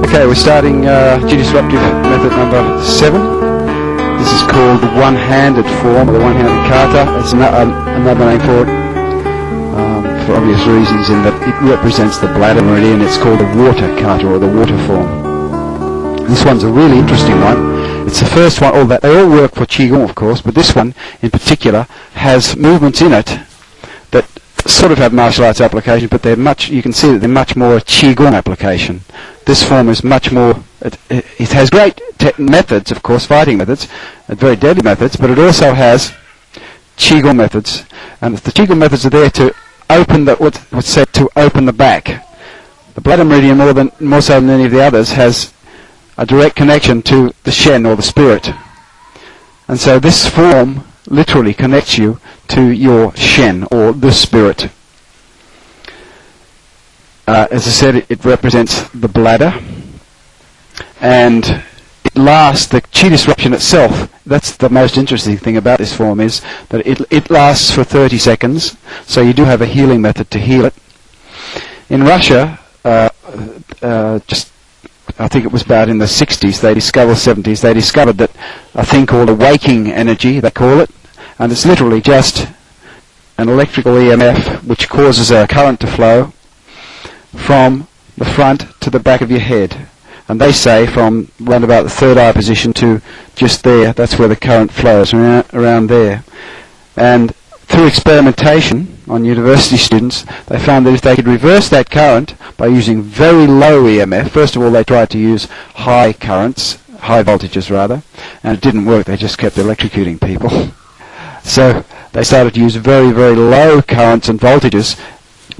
Okay, we're starting Disruptive method number 7. This is called the one-handed form, or the one-handed kata. It's another name for it, for obvious reasons, in that it represents the bladder meridian. It's called the water kata, or the water form. This one's a really interesting one. It's the first one, they all work for qigong, of course, but this one in particular has movements in it that sort of have martial arts application, but you can see that they're much more a qigong application. This form is much more, it has great methods, of course, fighting methods, very deadly methods, but it also has qigong methods. And the qigong methods are there to open what's said to open the back. The bladder meridian, more so than any of the others, has a direct connection to the shen, or the spirit. And so this form literally connects you to your shen, or the spirit. As I said, it represents the bladder, and it lasts, the chi disruption itself, that's the most interesting thing about this form, is that it lasts for 30 seconds, so you do have a healing method to heal it. In Russia, I think it was about in the 60s, 70s, they discovered that a thing called a waking energy, they call it, and it's literally just an electrical EMF which causes a current to flow from the front to the back of your head. And they say from around about the third eye position to just there, that's where the current flows, around there. And through experimentation on university students, they found that if they could reverse that current by using very low EMF, first of all they tried to use high currents, high voltages rather, and it didn't work, they just kept electrocuting people. So they started to use very, very low currents and voltages,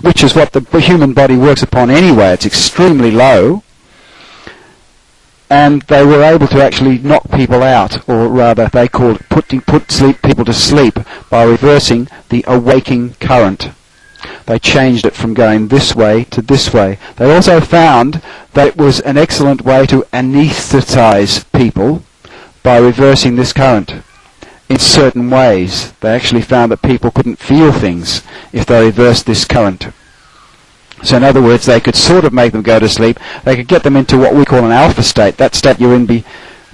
which is what the human body works upon anyway. It's extremely low. And they were able to actually knock people out, or rather they called put people to sleep by reversing the awaking current. They changed it from going this way to this way. They also found that it was an excellent way to anesthetize people by reversing this current in certain ways. They actually found that people couldn't feel things if they reversed this current. So in other words, they could sort of make them go to sleep. They could get them into what we call an alpha state. That state you're in, where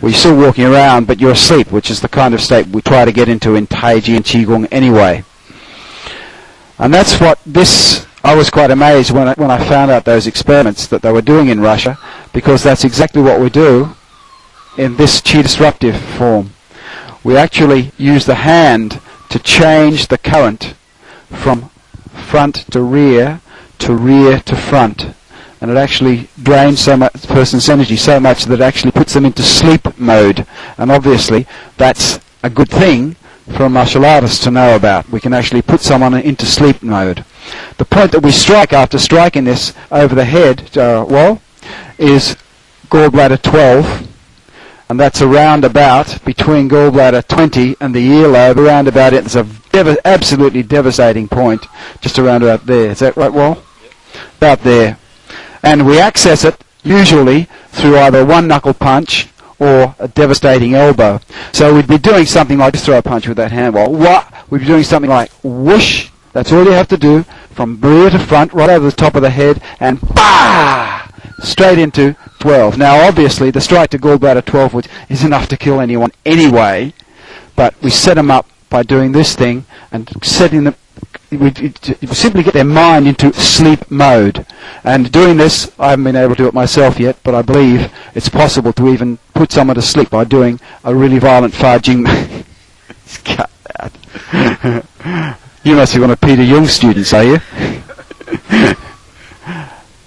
you're still walking around, but you're asleep, which is the kind of state we try to get into in Taiji and Qigong anyway. And that's what I was quite amazed when I found out those experiments that they were doing in Russia, because that's exactly what we do in this chi disruptive form. We actually use the hand to change the current from front to rear to front, and it actually drains so much the person's energy so much that it actually puts them into sleep mode. And obviously that's a good thing for a martial artist to know about. We can actually put someone into sleep mode. The point that we strike after striking this over the head wall is gallbladder 12, and that's around about between gallbladder 20 and the earlobe, around about it. It's a absolutely devastating point, just around about there. Is that right, Wal? Yep. About there. And we access it usually through either one knuckle punch or a devastating elbow. So we'd be doing something like, just throw a punch with that hand, Wal. We'd be doing something like whoosh. That's all you have to do, from rear to front, right over the top of the head, and bah! Straight into 12. Now obviously the strike to gallbladder 12 which is enough to kill anyone anyway, but we set them up by doing this thing and setting them, we simply get their mind into sleep mode. And doing this, I haven't been able to do it myself yet, but I believe it's possible to even put someone to sleep by doing a really violent fudging. Cut that. You must be one of Peter Jung's students, are you?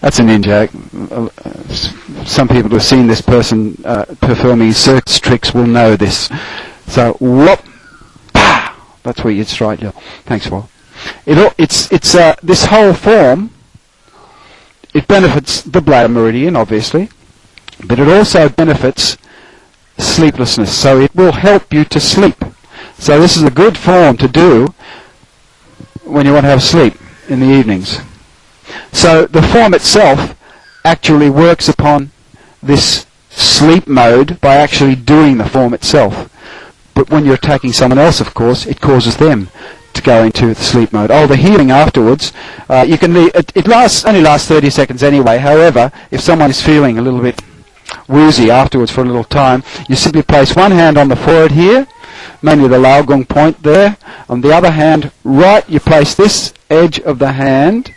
That's an in-joke. Some people who have seen this person performing circus tricks will know this. So, whoop, bah! That's where you'd strike you. Thanks, Paul. This whole form, it benefits the bladder meridian, obviously, but it also benefits sleeplessness. So it will help you to sleep. So this is a good form to do when you want to have sleep in the evenings. So the form itself actually works upon this sleep mode by actually doing the form itself. But when you're attacking someone else, of course, it causes them to go into the sleep mode. The healing afterwards, it only lasts 30 seconds anyway. However, if someone is feeling a little bit woozy afterwards for a little time, you simply place one hand on the forehead here, mainly the Laogong point there. On the other hand, you place this edge of the hand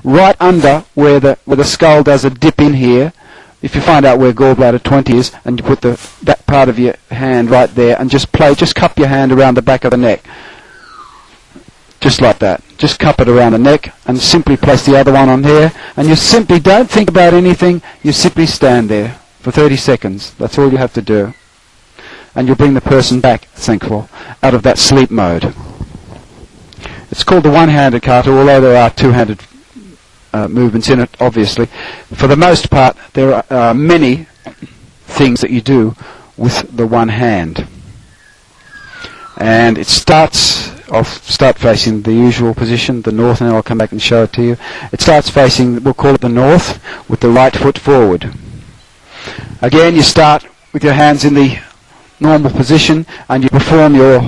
right under where the skull does a dip in here. If you find out where gallbladder 20 is, and you put that part of your hand right there, and just cup your hand around the back of the neck. Just like that. Just cup it around the neck, and simply place the other one on here, and you simply don't think about anything, you simply stand there for 30 seconds. That's all you have to do. And you'll bring the person back, thankful, out of that sleep mode. It's called the one-handed kata, although there are two-handed movements in it, obviously. For the most part, there are many things that you do with the one hand. And it starts, I'll start facing the usual position, the north, and then I'll come back and show it to you. It starts facing, we'll call it the north, with the right foot forward. Again, you start with your hands in the normal position, and you perform your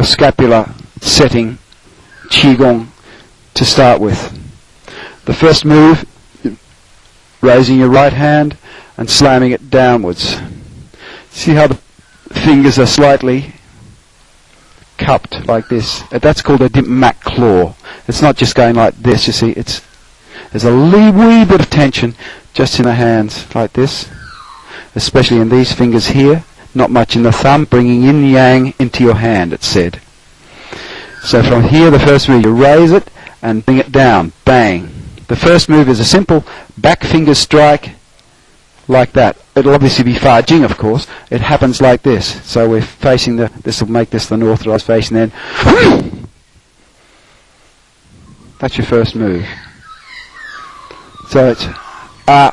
scapular setting, qigong, to start with. The first move, raising your right hand and slamming it downwards. See how the fingers are slightly cupped like this? That's called a dip mat claw. It's not just going like this, you see. There's a wee bit of tension just in the hands like this, especially in these fingers here. Not much in the thumb, bringing yin yang into your hand, it's said. So from here, the first move, you raise it and bring it down. Bang. The first move is a simple back finger strike like that. It'll obviously be far jing, of course. It happens like this. So we're facing this will make this the north that I was facing then. That's your first move. So it's bah!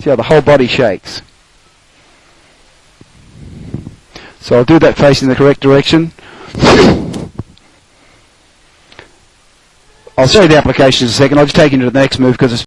See how the whole body shakes. So I'll do that facing the correct direction. I'll show you the applications in a second. I'll just take you to the next move because it's